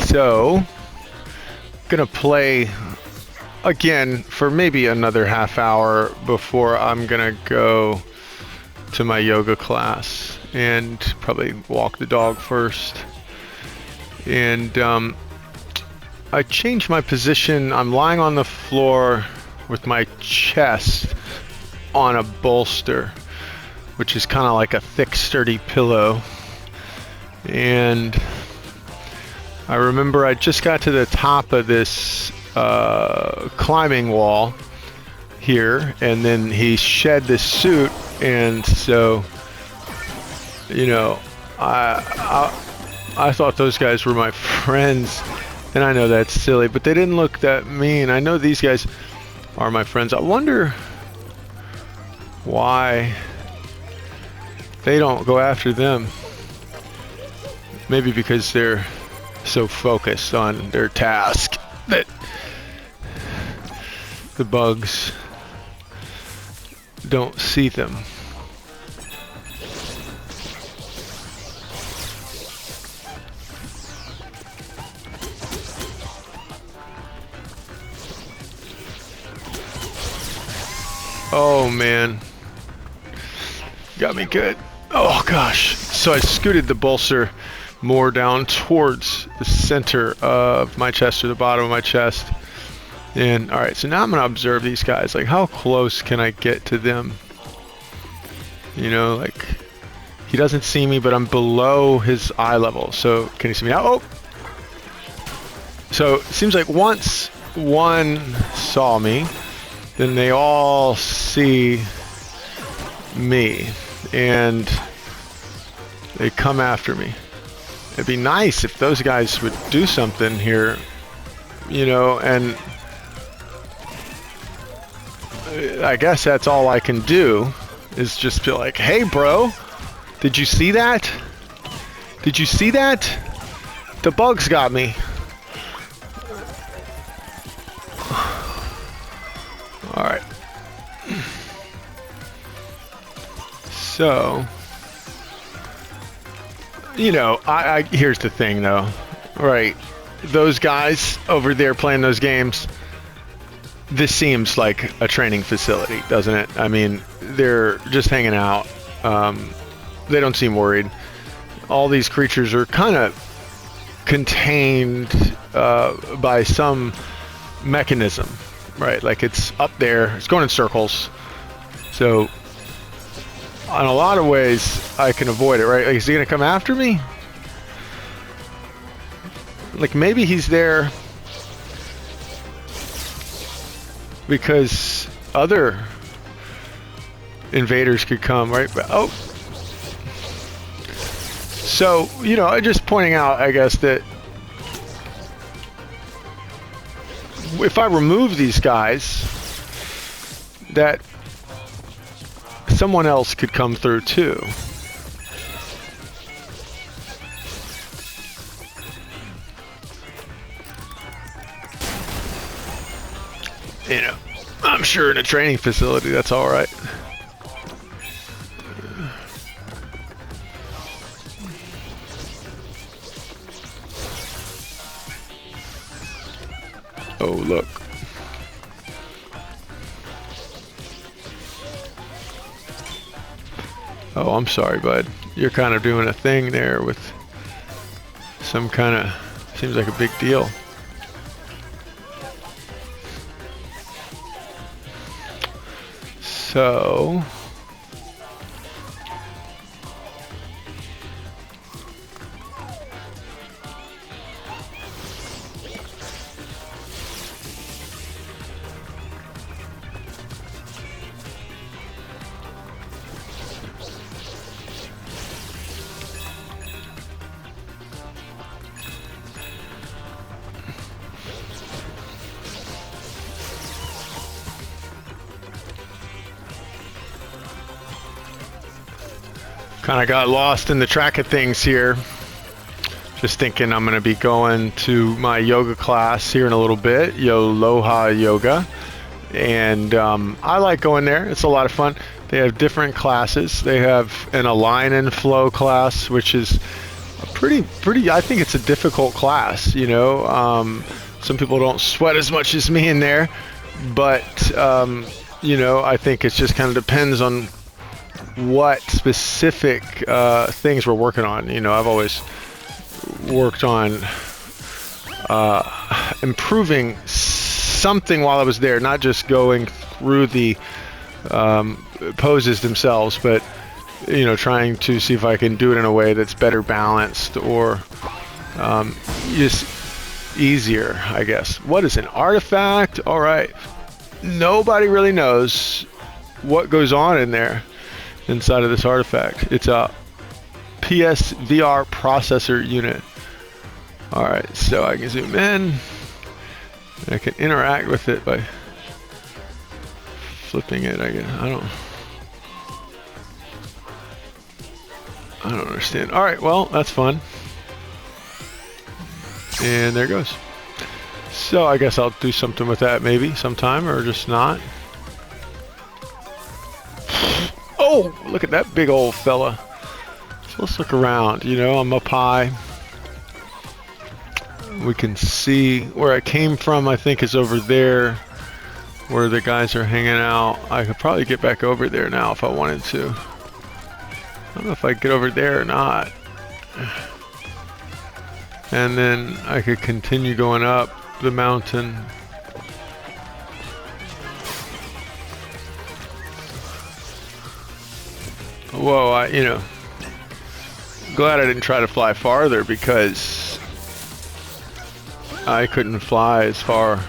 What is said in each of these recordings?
So, gonna play again for maybe another half hour before I'm gonna go to my yoga class and probably walk the dog first. And I changed my position. I'm lying on the floor with my chest on a bolster, which is kind of like a thick, sturdy pillow. And I remember I just got to the top of this climbing wall here, and then he shed this suit, and so, you know, I thought those guys were my friends, and I know that's silly, but they didn't look that mean. I know these guys are my friends. I wonder why they don't go after them. Maybe because they're so focused on their task that the bugs don't see them. Oh man, got me good. Oh gosh. So I scooted the bolster more down towards the center of my chest, or the bottom of my chest. And all right, so now I'm gonna observe these guys. Like, how close can I get to them? You know, like, he doesn't see me, but I'm below his eye level. So can he see me now? Oh! So it seems like once one saw me, then they all see me, and they come after me. It'd be nice if those guys would do something here, you know, and I guess that's all I can do, is just feel like, hey bro, did you see that? Did you see that? The bugs got me. All right. So, you know, I here's the thing though, right? Those guys over there playing those games, this seems like a training facility, doesn't it? I mean, they're just hanging out. They don't seem worried. All these creatures are kind of contained by some mechanism, right? Like, it's up there, it's going in circles. So, in a lot of ways, I can avoid it, right? Like, is he gonna come after me? Like, maybe he's there because other invaders could come, right? Oh. So, you know, I'm just pointing out, I guess, that if I remove these guys, that someone else could come through too. You know, I'm sure in a training facility that's all right. Oh, look. Oh, I'm sorry, bud. You're kind of doing a thing there with some kind of, seems like a big deal. So, kind of got lost in the track of things here. Just thinking I'm going to be going to my yoga class here in a little bit, Aloha Yoga. And I like going there. It's a lot of fun. They have different classes. They have an align and flow class, which is pretty. I think it's a difficult class. You know, some people don't sweat as much as me in there, but you know, I think it just kind of depends on what specific things we're working on. You know, I've always worked on improving something while I was there, not just going through the poses themselves, but you know, trying to see if I can do it in a way that's better balanced or just easier, I guess. What is an artifact? All right. Nobody really knows what goes on in there inside of this artifact. It's a PSVR processor unit. All right, so I can zoom in. And I can interact with it by flipping it. I don't understand. All right, well, that's fun. And there it goes. So I guess I'll do something with that maybe sometime, or just not. Oh, look at that big old fella. So let's look around. You know, I'm up high. We can see where I came from, I think is over there, where the guys are hanging out. I could probably get back over there now if I wanted to. I don't know if I get over there or not. And then I could continue going up the mountain. Whoa, you know, glad I didn't try to fly farther because I couldn't fly as far.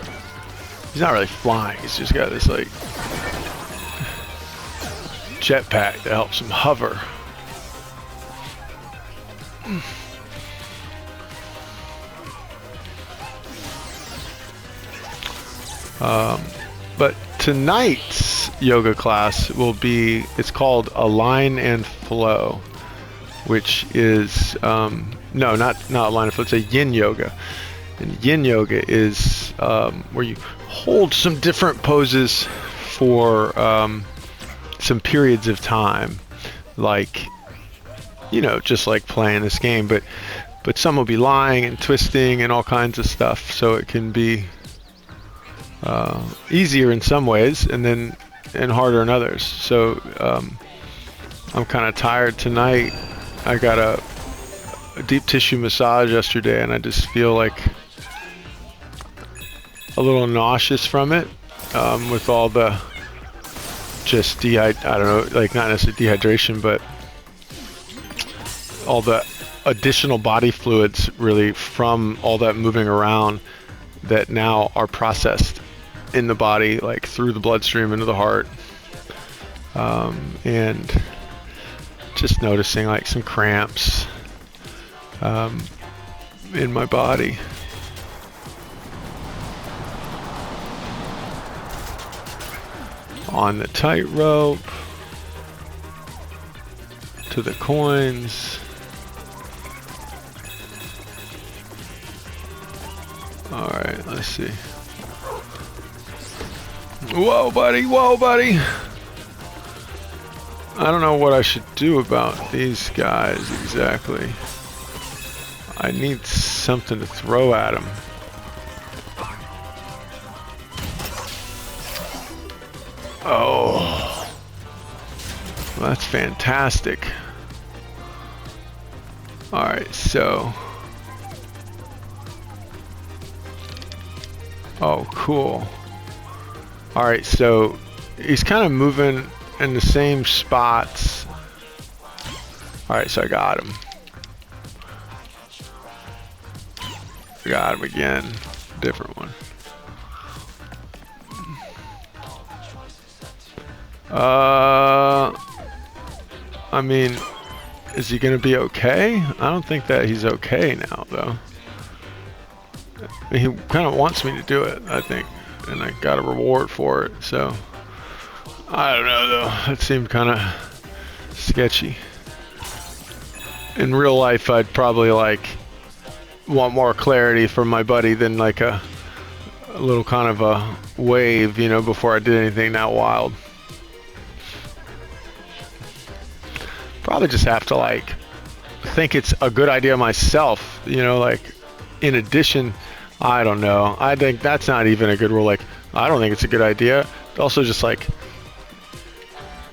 He's not really flying, he's just got this like jetpack that helps him hover. But tonight's yoga class will be, it's called Align and Flow, which is, no, not Align and Flow, it's a yin yoga. And yin yoga is where you hold some different poses for some periods of time, like, you know, just like playing this game, but some will be lying and twisting and all kinds of stuff, so it can be easier in some ways and harder in others. So I'm kind of tired tonight. I got a deep tissue massage yesterday and I just feel like a little nauseous from it, with all the just I don't know, like not necessarily dehydration, but all the additional body fluids really from all that moving around that now are processed in the body, like through the bloodstream into the heart, and just noticing like some cramps in my body. On the tightrope to the coins. All right, let's see. Whoa, buddy. Whoa, buddy. I don't know what I should do about these guys exactly. I need something to throw at them. Oh, well, that's fantastic. All right, so. Oh, cool. All right, so he's kind of moving in the same spots. All right, so I got him. Got him again. Different one. I mean, is he gonna be okay? I don't think that he's okay now, though. He kind of wants me to do it, I think, and I got a reward for it, so I don't know, though. It seemed kind of sketchy. In real life, I'd probably like want more clarity from my buddy than like a little kind of a wave, you know, before I did anything that wild. Probably just have to like think it's a good idea myself, you know, like, in addition, I don't know. I think that's not even a good rule. Like, I don't think it's a good idea. Also, just like,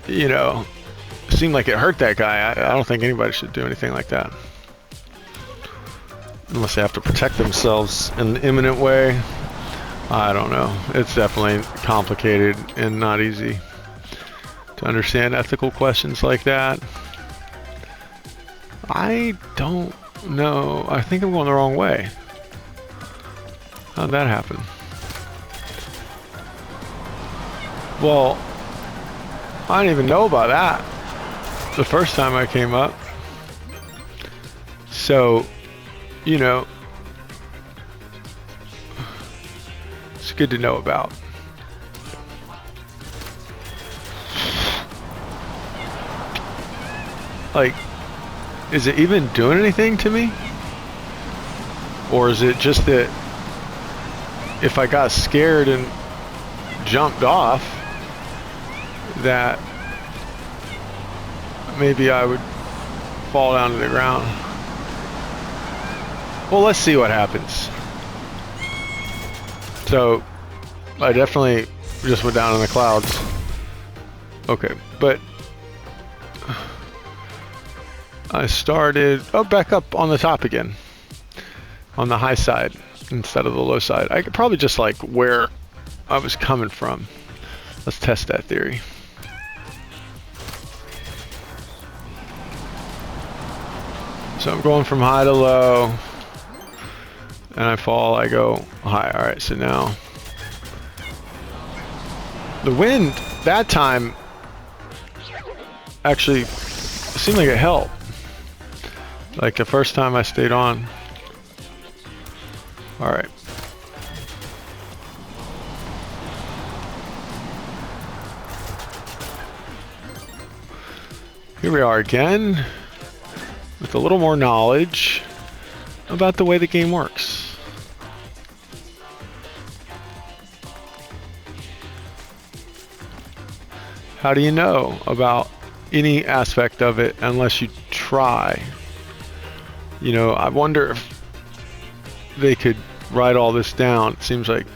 you know, seemed like it hurt that guy. I don't think anybody should do anything like that. Unless they have to protect themselves in an imminent way. I don't know. It's definitely complicated and not easy to understand ethical questions like that. I don't know. I think I'm going the wrong way. How'd that happen? Well, I didn't even know about that the first time I came up. So, you know, it's good to know about. Like, is it even doing anything to me? Or is it just that if I got scared and jumped off, that maybe I would fall down to the ground? Well, let's see what happens. So, I definitely just went down in the clouds. Okay, but I started, back up on the top again. On the high side instead of the low side. I could probably just like where I was coming from. Let's test that theory. So I'm going from high to low, and I fall, I go high. All right, so now the wind that time actually seemed like it helped. Like the first time I stayed on. All right. Here we are again with a little more knowledge about the way the game works. How do you know about any aspect of it unless you try? You know, I wonder if they could write all this down. It seems like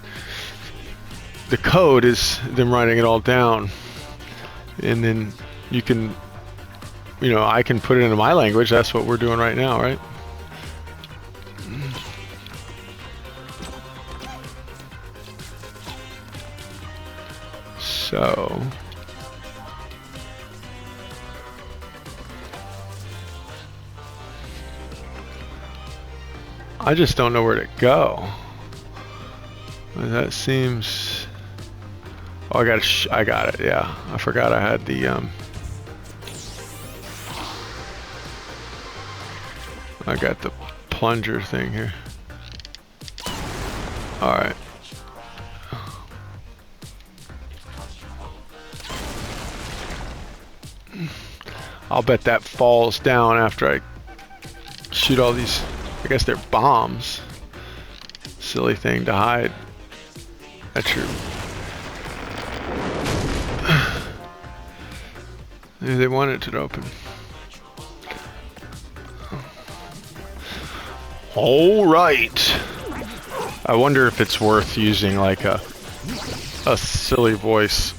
the code is them writing it all down, and then you can, you know, I can put it into my language. That's what we're doing right now, right? So I just don't know where to go. That seems. Oh, I got it. Yeah, I forgot I had the I got the plunger thing here. All right. I'll bet that falls down after I shoot all these. I guess they're bombs. Silly thing to hide. That's your. Maybe they wanted it to open. All right. I wonder if it's worth using like a silly voice.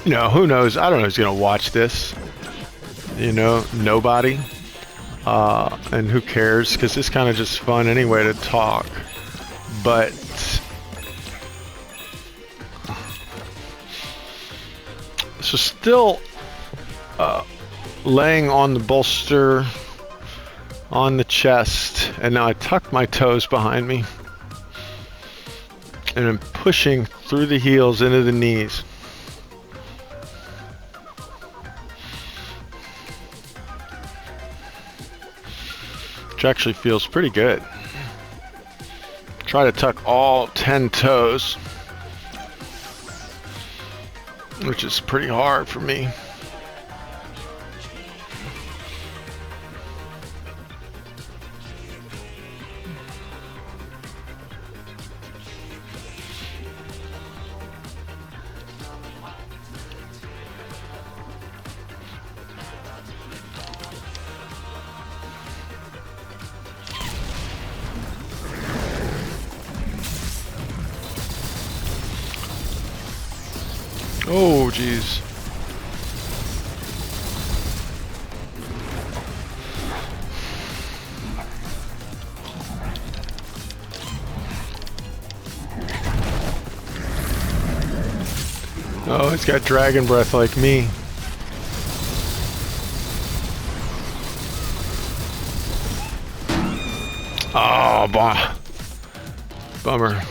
You know, who knows? I don't know who's gonna watch this. You know, nobody. And who cares? Because it's kind of just fun anyway to talk. But so still laying on the bolster on the chest, and now I tuck my toes behind me, and I'm pushing through the heels into the knees. Which actually feels pretty good. Try to tuck all 10 toes, which is pretty hard for me. Oh, jeez. Oh, it's got dragon breath like me. Oh, bummer.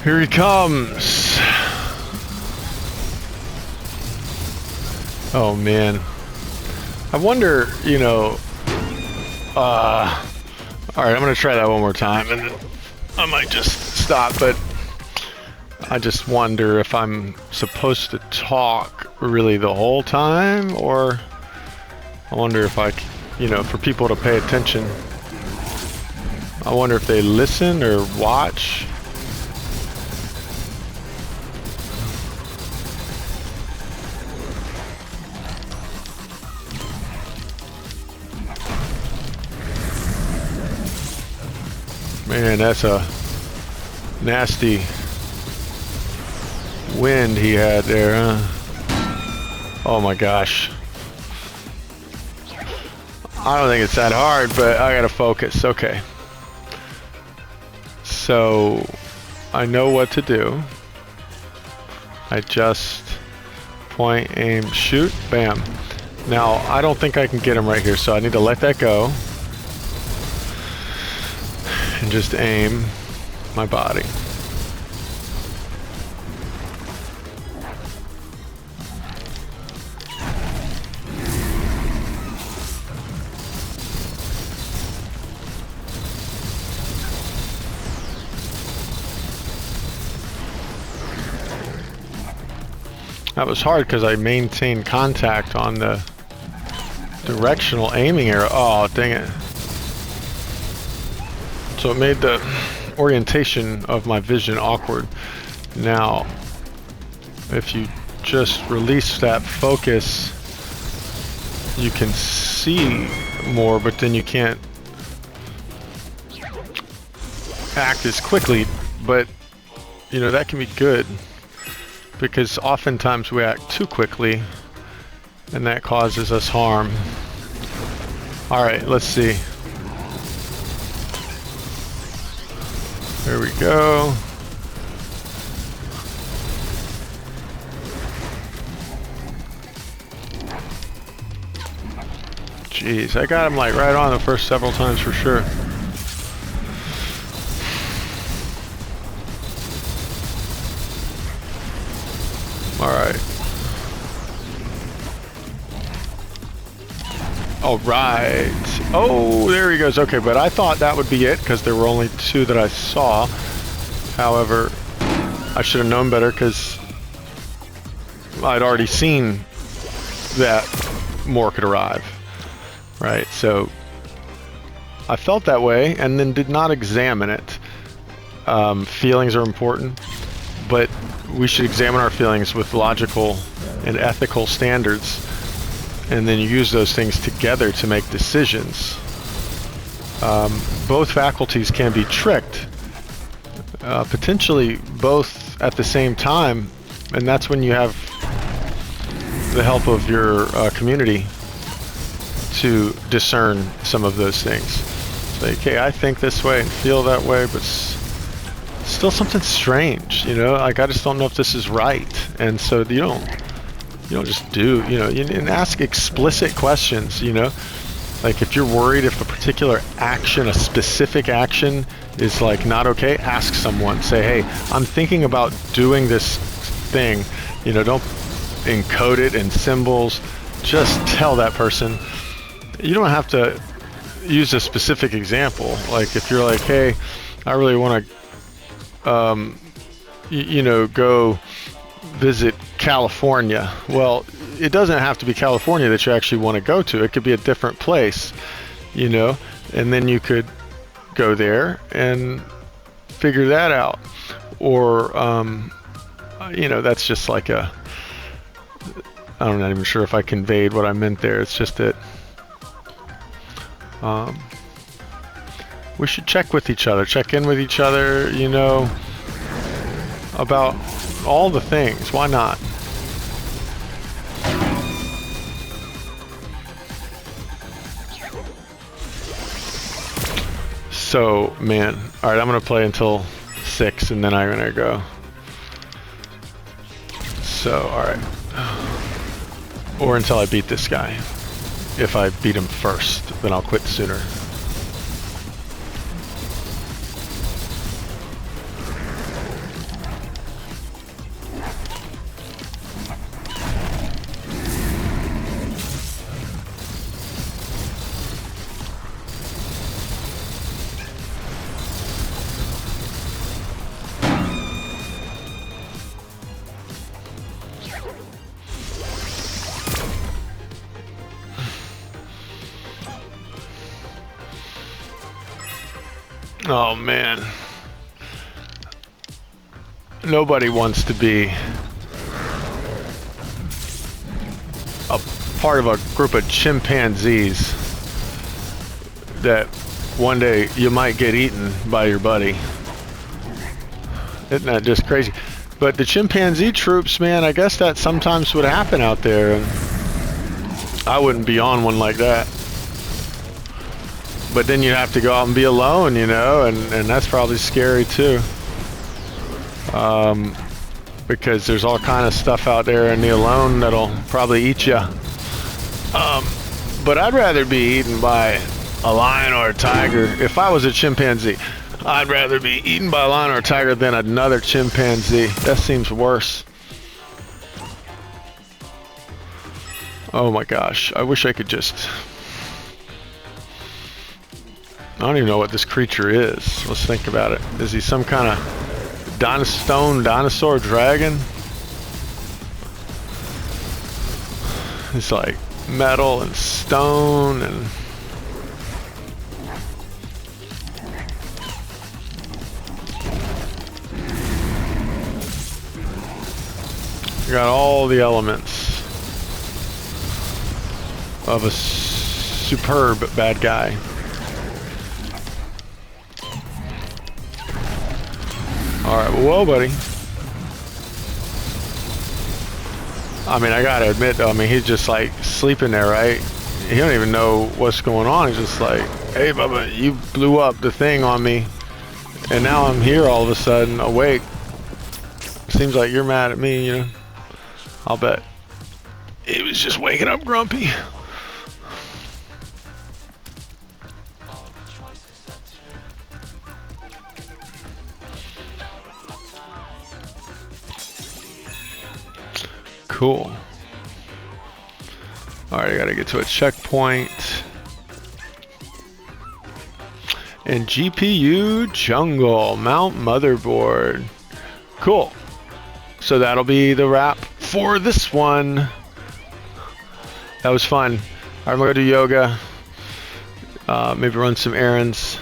Here he comes. Oh man. I wonder, you know, alright, I'm gonna try that one more time and then I might just stop, but I just wonder if I'm supposed to talk really the whole time, or I wonder if I, you know, for people to pay attention. I wonder if they listen or watch. Man, that's a nasty wind he had there, huh? Oh my gosh. I don't think it's that hard, but I gotta focus. Okay. So, I know what to do. I just point, aim, shoot, bam. Now, I don't think I can get him right here, so I need to let that go. And just aim my body. That was hard because I maintained contact on the directional aiming arrow. Oh, dang it. So it made the orientation of my vision awkward. Now, if you just release that focus, you can see more, but then you can't act as quickly, but you know, that can be good because oftentimes we act too quickly and that causes us harm. All right, let's see. There we go. Jeez, I got him like right on the first several times for sure. All right. All right. Oh, there he goes. Okay, but I thought that would be it because there were only two that I saw. However, I should have known better because I'd already seen that more could arrive. Right, so I felt that way and then did not examine it. Feelings are important, but we should examine our feelings with logical and ethical standards and then use those things together to make decisions. Both faculties can be tricked, potentially both at the same time, and that's when you have the help of your community to discern some of those things. Say, okay, I think this way and feel that way, but still something strange, you know, like I just don't know if this is right. And so you don't just do, you know, and ask explicit questions, you know, like if you're worried if a particular action, a specific action is like not okay, ask someone, say, hey, I'm thinking about doing this thing, you know, don't encode it in symbols, just tell that person. You don't have to use a specific example. Like if you're like, hey, I really want to, you know, go visit California. Well, it doesn't have to be California that you actually want to go to. It could be a different place, you know, and then you could go there and figure that out. Or, you know, that's just like I'm not even sure if I conveyed what I meant there. It's just that we should check with each other, check in with each other, you know, about all the things. Why not? So, man, all right, I'm gonna play until 6 and then I'm gonna go. So, all right, or until I beat this guy. If I beat him first, then I'll quit sooner. Oh man, nobody wants to be a part of a group of chimpanzees that one day you might get eaten by your buddy. Isn't that just crazy? But the chimpanzee troops, man, I guess that sometimes would happen out there, and I wouldn't be on one like that. But then you have to go out and be alone, you know, and that's probably scary too. Because there's all kind of stuff out there in the alone that'll probably eat you. But I'd rather be eaten by a lion or a tiger. If I was a chimpanzee, I'd rather be eaten by a lion or a tiger than another chimpanzee. That seems worse. Oh my gosh, I wish I could just... I don't even know what this creature is. Let's think about it. Is he some kind of stone dinosaur dragon? It's like metal and stone and... You got all the elements of a superb bad guy. Alright, well, whoa, buddy. I mean, I gotta admit, though, I mean, he's just like sleeping there, right? He don't even know what's going on. He's just like, hey, Bubba, you blew up the thing on me. And now I'm here all of a sudden, awake. Seems like you're mad at me, you know? I'll bet. He was just waking up grumpy. Cool. Alright, I gotta get to a checkpoint. And GPU jungle, mount motherboard. Cool. So that'll be the wrap for this one. That was fun. I'm gonna go do yoga. Maybe run some errands.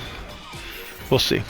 We'll see.